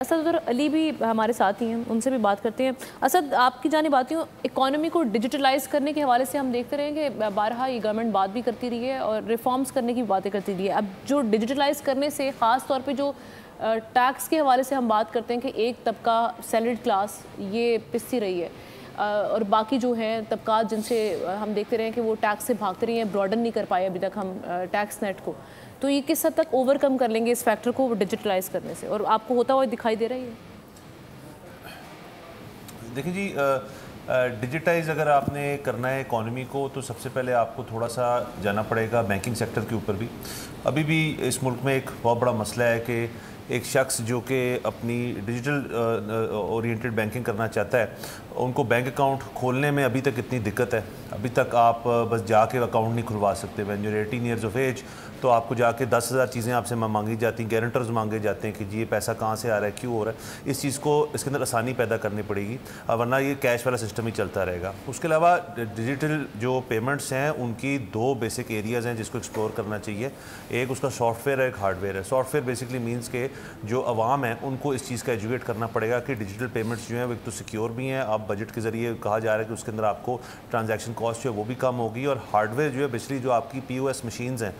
असद और अली भी हमारे साथ ही हैं, उनसे भी बात करते हैं। असद, आपकी जानिब आती हूँ। इकॉनमी को डिजिटलाइज करने के हवाले से हम देखते रहे कि बारहा ये गवर्नमेंट बात भी करती रही है और रिफॉर्म्स करने की बातें करती रही है। अब जो डिजिटलाइज करने से ख़ास तौर पे जो टैक्स के हवाले से हम बात करते हैं कि एक तबका सैलरीड क्लास ये पिसती रही है और बाकी जो हैं तबकात जिनसे हम देखते रहे कि वो टैक्स से भागते रही हैं, ब्रॉडन नहीं कर पाए अभी तक हम टैक्स नेट को। तो ये किस हद तक ओवरकम कर लेंगे इस फैक्टर को डिजिटलाइज करने से, और आपको होता हुआ दिखाई दे रही है? देखिए जी, डिजिटाइज अगर आपने करना है इकॉनमी को तो सबसे पहले आपको थोड़ा सा जाना पड़ेगा बैंकिंग सेक्टर के ऊपर भी। अभी भी इस मुल्क में एक बहुत बड़ा मसला है कि एक शख्स जो कि अपनी डिजिटल ओरिएंटेड बैंकिंग करना चाहता है, उनको बैंक अकाउंट खोलने में अभी तक इतनी दिक्कत है। अभी तक आप बस जाके अकाउंट नहीं खुलवा सकते। When you 18 years of age तो आपको जाके 10,000 चीज़ें आपसे मांगी जाती हैं, गारंटर्स मांगे जाते हैं कि जी ये पैसा कहाँ से आ रहा है, क्यों हो रहा है। इस चीज़ को इसके अंदर आसानी पैदा करनी पड़ेगी, वरना ये कैश वाला सिस्टम ही चलता रहेगा। उसके अलावा डिजिटल जो पेमेंट्स हैं उनकी दो बेसिक एरियाज़ हैं जिसको एक्सप्लोर करना चाहिए। एक उसका सॉफ्टवेयर है, एक हार्डवेयर है। सॉफ्टवेयर बेसिकली मीन्स के जो अवाम है उनको इस चीज़ का एजुकेट करना पड़ेगा कि डिजिटल पेमेंट्स जो हैं वो एक तो सिक्योर भी हैं। अब बजट के ज़रिए कहा जा रहा है कि उसके अंदर आपको ट्रांजैक्शन कॉस्ट जो है वो भी कम होगी। और हार्डवेयर जो है बेसिकली जो आपकी POS मशीन्स हैं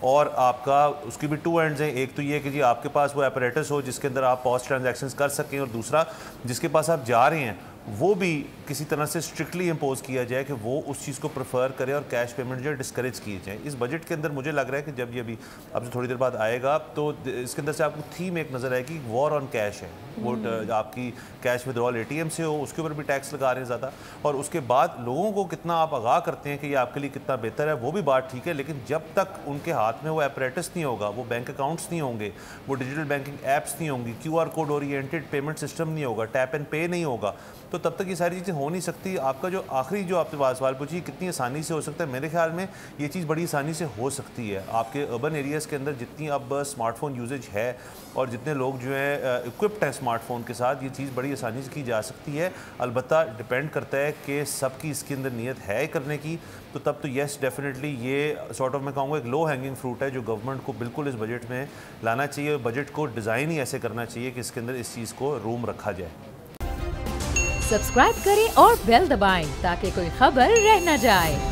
और आपका उसकी भी टू एंड्स हैं। एक तो ये कि जी आपके पास वो एपरेटस हो जिसके अंदर आप पॉस्ट ट्रांजैक्शंस कर सकें, और दूसरा जिसके पास आप जा रहे हैं वो भी किसी तरह से स्ट्रिक्टली इम्पोज किया जाए कि वो उस चीज़ को प्रेफर करे और कैश पेमेंट जो है डिस्करेज किए जाए। इस बजट के अंदर मुझे लग रहा है कि जब ये अभी अब से थोड़ी देर बाद आएगा तो इसके अंदर से आपको थीम एक नज़र आएगी, वॉर ऑन कैश है। वो आपकी कैश विड्रॉल ATM से हो उसके ऊपर भी टैक्स लगा रहे हैं ज़्यादा, और उसके बाद लोगों को कितना आप आगाह करते हैं कि ये आपके लिए कितना बेहतर है वो भी बात ठीक है। लेकिन जब तक उनके हाथ में वो एपरेटस नहीं होगा, वो बैंक अकाउंट्स नहीं होंगे, वो डिजिटल बैंकिंग ऐप्स नहीं होंगी, QR code oriented payment system नहीं होगा, टैप एंड पे नहीं होगा, तो तब तक ये सारी चीज़ें हो नहीं सकती। आपका जो आखिरी जो आपसे सवाल पूछी कितनी आसानी से हो सकता है, मेरे ख्याल में ये चीज़ बड़ी आसानी से हो सकती है। आपके अर्बन एरियाज़ के अंदर जितनी अब स्मार्टफोन यूजेज है और जितने लोग जो है इक्विप्ड हैं स्मार्टफोन के साथ, ये चीज़ बड़ी आसानी से की जा सकती है। अलबत्ता डिपेंड करता है कि सबकी इसके अंदर नीयत है करने की, तो तब तो येस डेफिनेटली ये सॉर्ट ऑफ मैं कहूँगा एक लो हैंगिंग फ्रूट है जो गवर्नमेंट को बिल्कुल इस बजट में लाना चाहिए। बजट को डिज़ाइन ही ऐसे करना चाहिए कि इसके अंदर इस चीज़ को रूम रखा जाए। सब्सक्राइब करें और बेल दबाएं ताकि कोई खबर रह न जाए।